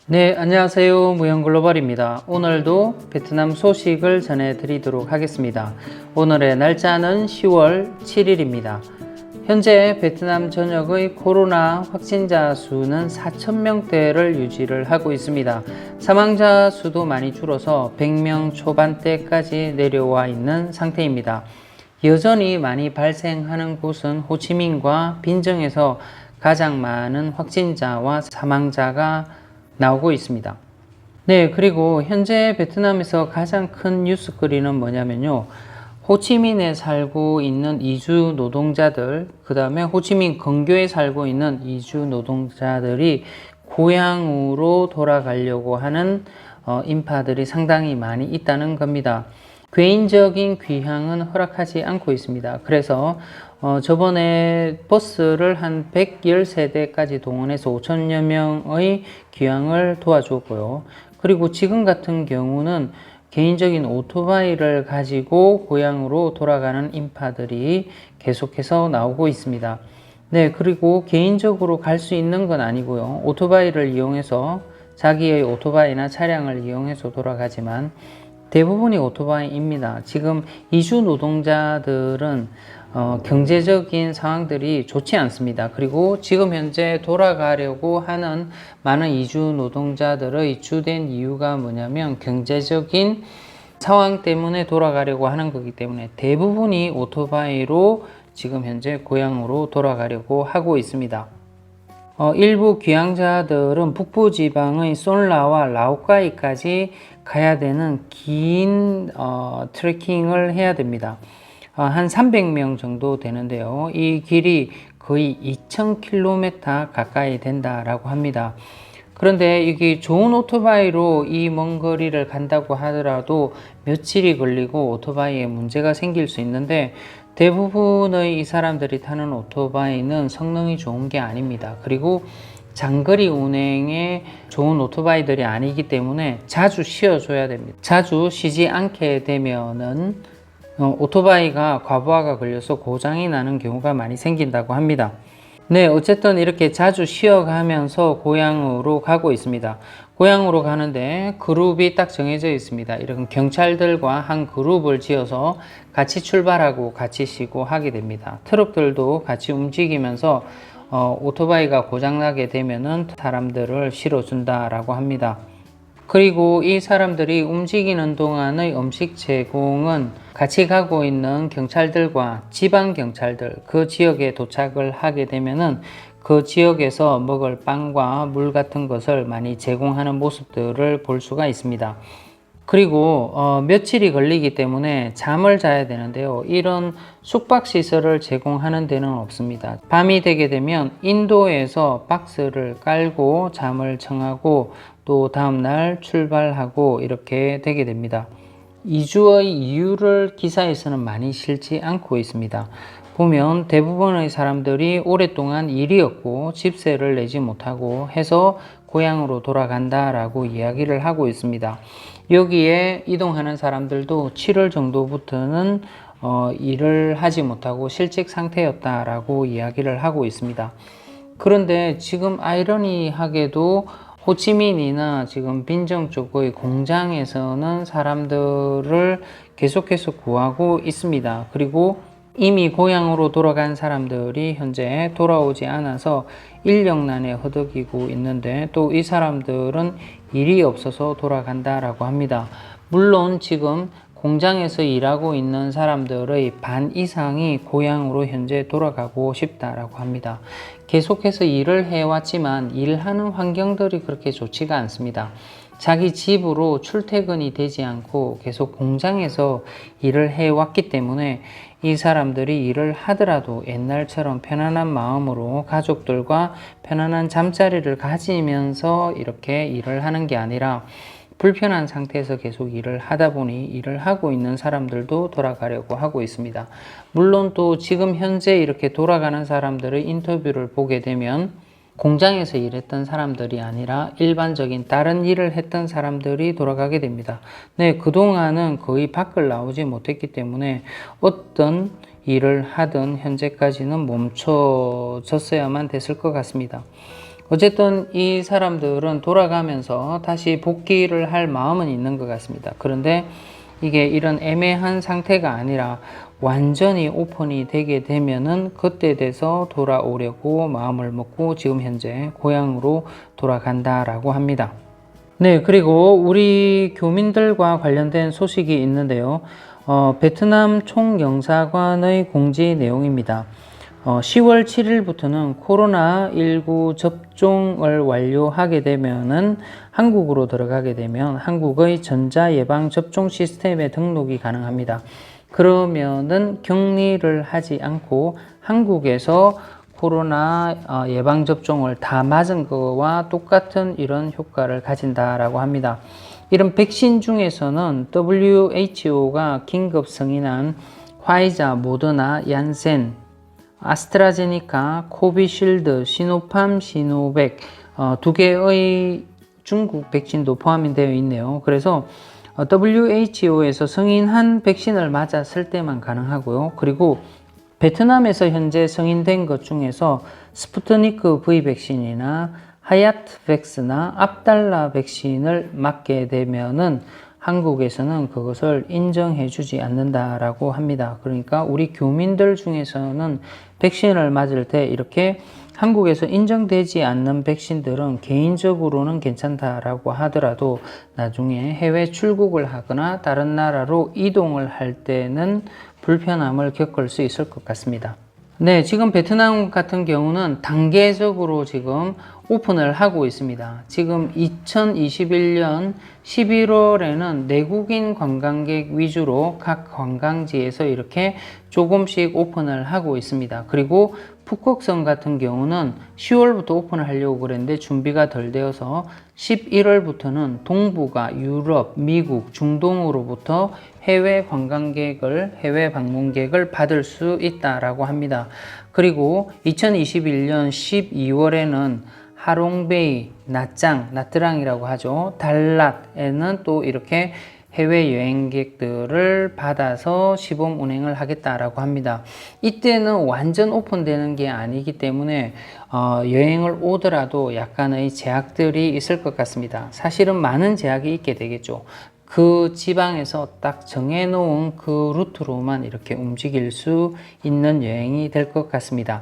네, 안녕하세요. 무형글로벌입니다. 오늘도 베트남 소식을 전해드리도록 하겠습니다. 오늘의 날짜는 10월 7일입니다. 현재 베트남 전역의 코로나 확진자 수는 4,000명대를 유지를 하고 있습니다. 사망자 수도 많이 줄어서 100명 초반대까지 내려와 있는 상태입니다. 여전히 많이 발생하는 곳은 호치민과 빈정에서 가장 많은 확진자와 사망자가 나오고 있습니다. 네, 그리고 현재 베트남에서 가장 큰 뉴스거리는 뭐냐면요. 호치민에 살고 있는 이주 노동자들, 그 다음에 호치민 근교에 살고 있는 이주 노동자들이 고향으로 돌아가려고 하는 인파들이 상당히 많이 있다는 겁니다. 개인적인 귀향은 허락하지 않고 있습니다. 그래서 저번에 버스를 한 110세대까지 동원해서 5천여 명의 귀향을 도와주었고요. 그리고 지금 같은 경우는 개인적인 오토바이를 가지고 고향으로 돌아가는 인파들이 계속해서 나오고 있습니다. 네, 그리고 개인적으로 갈 수 있는 건 아니고요. 오토바이를 이용해서 자기의 오토바이나 차량을 이용해서 돌아가지만 대부분이 오토바이입니다. 지금 이주 노동자들은 경제적인 상황들이 좋지 않습니다. 그리고 지금 현재 돌아가려고 하는 많은 이주 노동자들의 주된 이유가 뭐냐면 경제적인 상황 때문에 돌아가려고 하는 거기 때문에 대부분이 오토바이로 지금 현재 고향으로 돌아가려고 하고 있습니다. 일부 귀향자들은 북부지방의 솔라와 라오카이까지 가야 되는 긴 트레킹을 해야 됩니다. 한 300명 정도 되는데요. 이 길이 거의 2,000km 가까이 된다라고 합니다. 그런데 이게 좋은 오토바이로 이 먼 거리를 간다고 하더라도 며칠이 걸리고 오토바이에 문제가 생길 수 있는데 대부분의 이 사람들이 타는 오토바이는 성능이 좋은 게 아닙니다. 그리고 장거리 운행에 좋은 오토바이들이 아니기 때문에 자주 쉬어줘야 됩니다. 자주 쉬지 않게 되면은 오토바이가 과부하가 걸려서 고장이 나는 경우가 많이 생긴다고 합니다. 네, 어쨌든 이렇게 자주 쉬어가면서 고향으로 가고 있습니다. 고향으로 가는데 그룹이 딱 정해져 있습니다. 이런 경찰들과 한 그룹을 지어서 같이 출발하고 같이 쉬고 하게 됩니다. 트럭들도 같이 움직이면서 오토바이가 고장나게 되면은 사람들을 실어준다라고 합니다. 그리고 이 사람들이 움직이는 동안의 음식 제공은 같이 가고 있는 경찰들과 지방 경찰들, 그 지역에 도착을 하게 되면은 그 지역에서 먹을 빵과 물 같은 것을 많이 제공하는 모습들을 볼 수가 있습니다. 그리고 며칠이 걸리기 때문에 잠을 자야 되는데요. 이런 숙박시설을 제공하는 데는 없습니다. 밤이 되게 되면 인도에서 박스를 깔고 잠을 청하고 또 다음날 출발하고 이렇게 되게 됩니다. 이주의 이유를 기사에서는 많이 실지 않고 있습니다. 보면 대부분의 사람들이 오랫동안 일이 없고 집세를 내지 못하고 해서 고향으로 돌아간다라고 이야기를 하고 있습니다. 여기에 이동하는 사람들도 7월 정도부터는 일을 하지 못하고 실직 상태였다라고 이야기를 하고 있습니다. 그런데 지금 아이러니하게도 호치민이나 지금 빈정 쪽의 공장에서는 사람들을 계속해서 구하고 있습니다. 그리고 이미 고향으로 돌아간 사람들이 현재 돌아오지 않아서 인력난에 허덕이고 있는데 또 이 사람들은 일이 없어서 돌아간다라고 합니다. 물론 지금 공장에서 일하고 있는 사람들의 반 이상이 고향으로 현재 돌아가고 싶다라고 합니다. 계속해서 일을 해왔지만 일하는 환경들이 그렇게 좋지가 않습니다. 자기 집으로 출퇴근이 되지 않고 계속 공장에서 일을 해왔기 때문에 이 사람들이 일을 하더라도 옛날처럼 편안한 마음으로 가족들과 편안한 잠자리를 가지면서 이렇게 일을 하는 게 아니라 불편한 상태에서 계속 일을 하다 보니 일을 하고 있는 사람들도 돌아가려고 하고 있습니다. 물론 또 지금 현재 이렇게 돌아가는 사람들의 인터뷰를 보게 되면 공장에서 일했던 사람들이 아니라 일반적인 다른 일을 했던 사람들이 돌아가게 됩니다. 네, 그동안은 거의 밖을 나오지 못했기 때문에 어떤 일을 하든 현재까지는 멈춰졌어야만 됐을 것 같습니다. 어쨌든 이 사람들은 돌아가면서 다시 복귀를 할 마음은 있는 것 같습니다. 그런데 이게 이런 애매한 상태가 아니라 완전히 오픈이 되게 되면은 그때 돼서 돌아오려고 마음을 먹고 지금 현재 고향으로 돌아간다라고 합니다. 네, 그리고 우리 교민들과 관련된 소식이 있는데요. 베트남 총영사관의 공지 내용입니다. 10월 7일부터는 코로나19 접종을 완료하게 되면은 한국으로 들어가게 되면 한국의 전자예방접종 시스템에 등록이 가능합니다. 그러면은 격리를 하지 않고 한국에서 코로나 예방접종을 다 맞은 거와 똑같은 이런 효과를 가진다라고 합니다. 이런 백신 중에서는 WHO가 긴급 승인한 화이자, 모더나, 얀센, 아스트라제니카, 코비쉴드, 시노팜, 시노백 두 개의 중국 백신도 포함이 되어 있네요. 그래서 WHO에서 승인한 백신을 맞았을 때만 가능하고요. 그리고 베트남에서 현재 승인된 것 중에서 스푸트니크 V 백신이나 하얏트백스나 압달라 백신을 맞게 되면은 한국에서는 그것을 인정해 주지 않는다라고 합니다. 그러니까 우리 교민들 중에서는 백신을 맞을 때 이렇게 한국에서 인정되지 않는 백신들은 개인적으로는 괜찮다라고 하더라도 나중에 해외 출국을 하거나 다른 나라로 이동을 할 때는 불편함을 겪을 수 있을 것 같습니다. 네, 지금 베트남 같은 경우는 단계적으로 지금 오픈을 하고 있습니다. 지금 2021년 11월에는 내국인 관광객 위주로 각 관광지에서 이렇게 조금씩 오픈을 하고 있습니다. 그리고 푸콕성 같은 경우는 10월부터 오픈을 하려고 그랬는데 준비가 덜 되어서 11월부터는 동북아, 유럽, 미국, 중동으로부터 해외 관광객을, 해외 방문객을 받을 수 있다라고 합니다. 그리고 2021년 12월에는 하롱베이, 나트랑이라고 하죠. 달랏에는 또 이렇게 해외 여행객들을 받아서 시범 운행을 하겠다라고 합니다. 이때는 완전 오픈되는 게 아니기 때문에 여행을 오더라도 약간의 제약들이 있을 것 같습니다. 사실은 많은 제약이 있게 되겠죠. 그 지방에서 딱 정해놓은 그 루트로만 이렇게 움직일 수 있는 여행이 될 것 같습니다.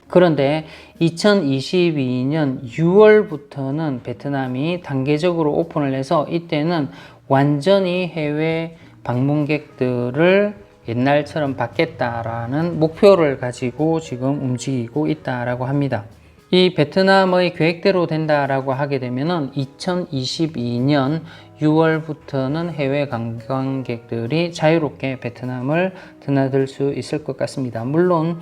그런데 2022년 6월부터는 베트남이 단계적으로 오픈을 해서 이때는 완전히 해외 방문객들을 옛날처럼 받겠다라는 목표를 가지고 지금 움직이고 있다라고 합니다. 이 베트남의 계획대로 된다라고 하게 되면은 2022년 6월부터는 해외 관광객들이 자유롭게 베트남을 드나들 수 있을 것 같습니다. 물론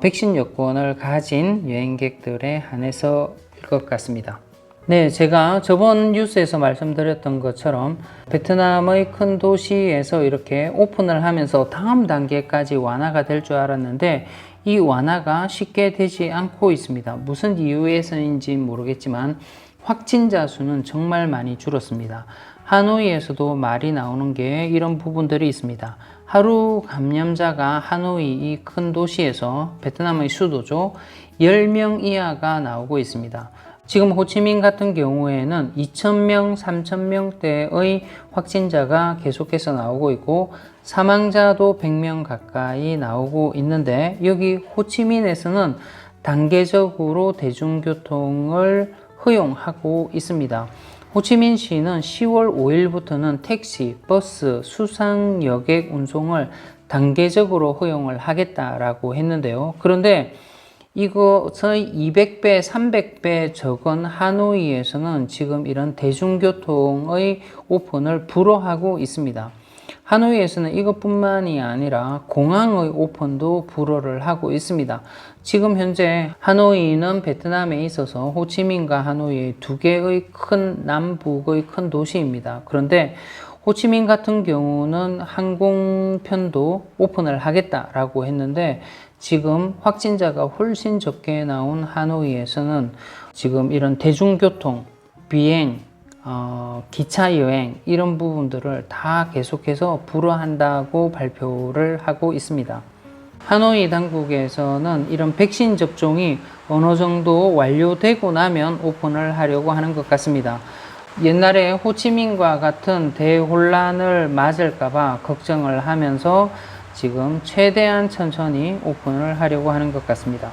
백신 여권을 가진 여행객들에 한해서일 것 같습니다. 네, 제가 저번 뉴스에서 말씀드렸던 것처럼 베트남의 큰 도시에서 이렇게 오픈을 하면서 다음 단계까지 완화가 될 줄 알았는데 이 완화가 쉽게 되지 않고 있습니다. 무슨 이유에서인지 모르겠지만 확진자 수는 정말 많이 줄었습니다. 하노이에서도 말이 나오는 게 이런 부분들이 있습니다. 하루 감염자가 하노이 이 큰 도시에서 베트남의 수도죠. 10명 이하가 나오고 있습니다. 지금 호치민 같은 경우에는 2,000명, 3,000명대의 확진자가 계속해서 나오고 있고 사망자도 100명 가까이 나오고 있는데 여기 호치민에서는 단계적으로 대중교통을 허용하고 있습니다. 호치민시는 10월 5일부터는 택시, 버스, 수상 여객 운송을 단계적으로 허용을 하겠다라고 했는데요. 그런데 이것의 200배, 300배 적은 하노이에서는 지금 이런 대중교통의 오픈을 불허하고 있습니다. 하노이에서는 이것뿐만이 아니라 공항의 오픈도 불허를 하고 있습니다. 지금 현재 하노이는 베트남에 있어서 호치민과 하노이의 두 개의 큰 남북의 큰 도시입니다. 그런데 호치민 같은 경우는 항공편도 오픈을 하겠다라고 했는데 지금 확진자가 훨씬 적게 나온 하노이에서는 지금 이런 대중교통, 비행, 기차 여행 이런 부분들을 다 계속해서 불허한다고 발표를 하고 있습니다. 하노이 당국에서는 이런 백신 접종이 어느 정도 완료되고 나면 오픈을 하려고 하는 것 같습니다. 옛날에 호치민과 같은 대혼란을 맞을까봐 걱정을 하면서 지금 최대한 천천히 오픈을 하려고 하는 것 같습니다.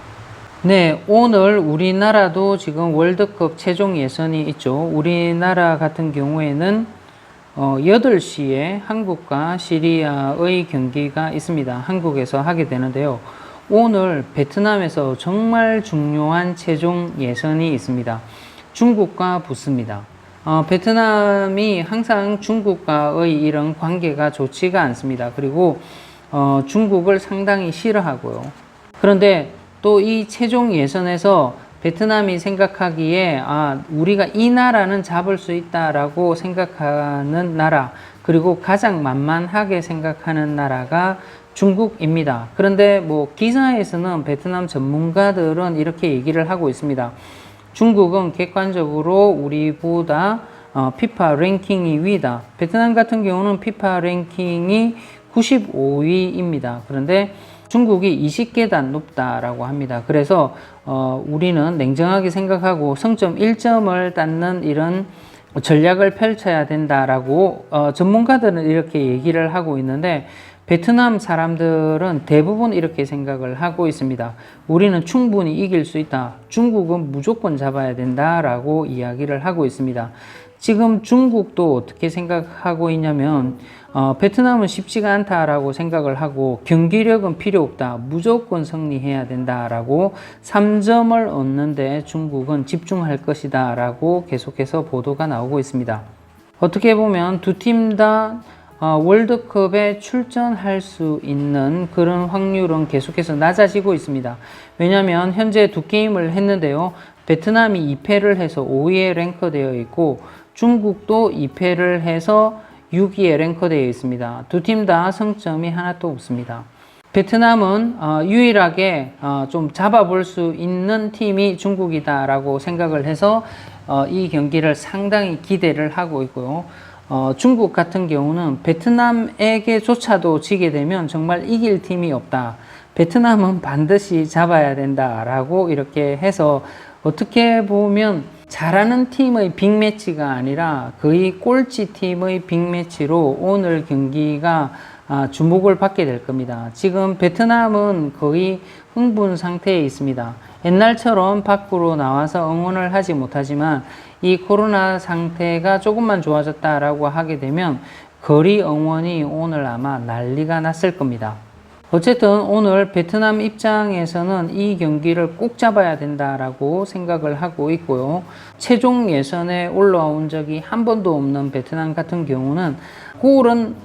네, 오늘 우리나라도 지금 월드컵 최종 예선이 있죠. 우리나라 같은 경우에는 8시에 한국과 시리아의 경기가 있습니다. 한국에서 하게 되는데요. 오늘 베트남에서 정말 중요한 최종 예선이 있습니다. 중국과 붙습니다. 베트남이 항상 중국과의 이런 관계가 좋지가 않습니다. 그리고 중국을 상당히 싫어하고요. 그런데 또 이 최종 예선에서 베트남이 생각하기에 우리가 이 나라는 잡을 수 있다라고 생각하는 나라, 그리고 가장 만만하게 생각하는 나라가 중국입니다. 그런데 뭐 기사에서는 베트남 전문가들은 이렇게 얘기를 하고 있습니다. 중국은 객관적으로 우리보다 피파 랭킹이 위다. 베트남 같은 경우는 피파 랭킹이 95위입니다. 그런데 중국이 20계단 높다라고 합니다. 그래서 우리는 냉정하게 생각하고 성점 1점을 땄는 이런 전략을 펼쳐야 된다라고 전문가들은 이렇게 얘기를 하고 있는데, 베트남 사람들은 대부분 이렇게 생각을 하고 있습니다. 우리는 충분히 이길 수 있다. 중국은 무조건 잡아야 된다라고 이야기를 하고 있습니다. 지금 중국도 어떻게 생각하고 있냐면 베트남은 쉽지가 않다라고 생각을 하고 경기력은 필요 없다. 무조건 승리해야 된다라고 3점을 얻는데 중국은 집중할 것이다 라고 계속해서 보도가 나오고 있습니다. 어떻게 보면 두 팀 다 월드컵에 출전할 수 있는 그런 확률은 계속해서 낮아지고 있습니다. 왜냐하면 현재 두 게임을 했는데요. 베트남이 2패를 해서 5위에 랭크되어 있고 중국도 2패를 해서 6위에 랭크되어 있습니다. 두 팀 다 승점이 하나도 없습니다. 베트남은 유일하게 좀 잡아볼 수 있는 팀이 중국이다라고 생각을 해서 이 경기를 상당히 기대를 하고 있고요. 중국 같은 경우는 베트남에게조차도 지게 되면 정말 이길 팀이 없다. 베트남은 반드시 잡아야 된다라고 이렇게 해서 어떻게 보면 잘하는 팀의 빅매치가 아니라 거의 꼴찌 팀의 빅매치로 오늘 경기가 주목을 받게 될 겁니다. 지금 베트남은 거의 흥분 상태에 있습니다. 옛날처럼 밖으로 나와서 응원을 하지 못하지만 이 코로나 상태가 조금만 좋아졌다라고 하게 되면 거리 응원이 오늘 아마 난리가 났을 겁니다. 어쨌든 오늘 베트남 입장에서는 이 경기를 꼭 잡아야 된다라고 생각을 하고 있고요. 최종 예선에 올라온 적이 한 번도 없는 베트남 같은 경우는 골은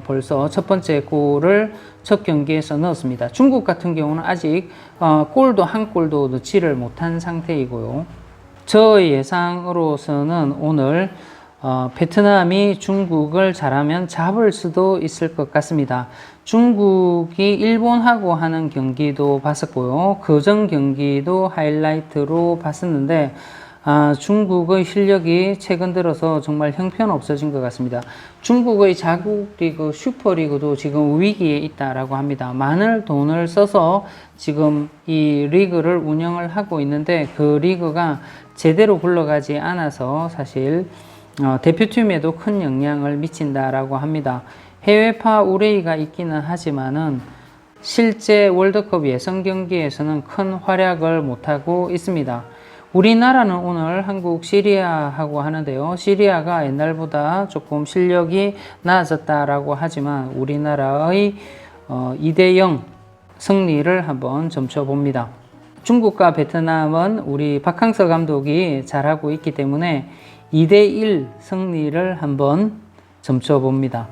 벌써 첫 번째 골을 첫 경기에서 넣었습니다. 중국 같은 경우는 아직 골도 한 골도 넣지를 못한 상태이고요. 저의 예상으로서는 오늘 베트남이 중국을 잘하면 잡을 수도 있을 것 같습니다. 중국이 일본하고 하는 경기도 봤었고요. 그전 경기도 하이라이트로 봤었는데 중국의 실력이 최근 들어서 정말 형편없어진 것 같습니다. 중국의 자국 리그, 슈퍼리그도 지금 위기에 있다라고 합니다. 많은 돈을 써서 지금 이 리그를 운영을 하고 있는데 그 리그가 제대로 굴러가지 않아서 사실 대표팀에도 큰 영향을 미친다라고 합니다. 해외파 우레이가 있기는 하지만은 실제 월드컵 예선 경기에서는 큰 활약을 못하고 있습니다. 우리나라는 오늘 한국 시리아하고 하는데요. 시리아가 옛날보다 조금 실력이 나아졌다라고 하지만 우리나라의 2대0 승리를 한번 점쳐봅니다. 중국과 베트남은 우리 박항서 감독이 잘하고 있기 때문에 2대1 승리를 한번 점쳐봅니다.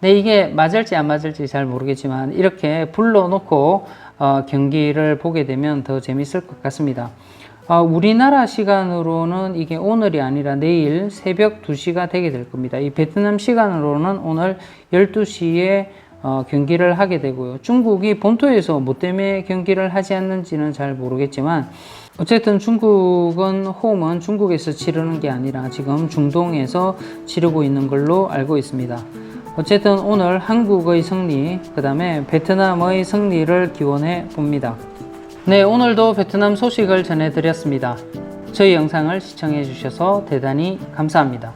네, 이게 맞을지 안 맞을지 잘 모르겠지만 이렇게 불러놓고 경기를 보게 되면 더 재밌을 것 같습니다. 우리나라 시간으로는 이게 오늘이 아니라 내일 새벽 2시가 되게 될 겁니다. 이 베트남 시간으로는 오늘 12시에 경기를 하게 되고요. 중국이 본토에서 뭐 때문에 경기를 하지 않는지는 잘 모르겠지만 어쨌든 중국은 홈은 중국에서 치르는 게 아니라 지금 중동에서 치르고 있는 걸로 알고 있습니다. 어쨌든 오늘 한국의 승리, 그 다음에 베트남의 승리를 기원해 봅니다. 네, 오늘도 베트남 소식을 전해드렸습니다. 저희 영상을 시청해 주셔서 대단히 감사합니다.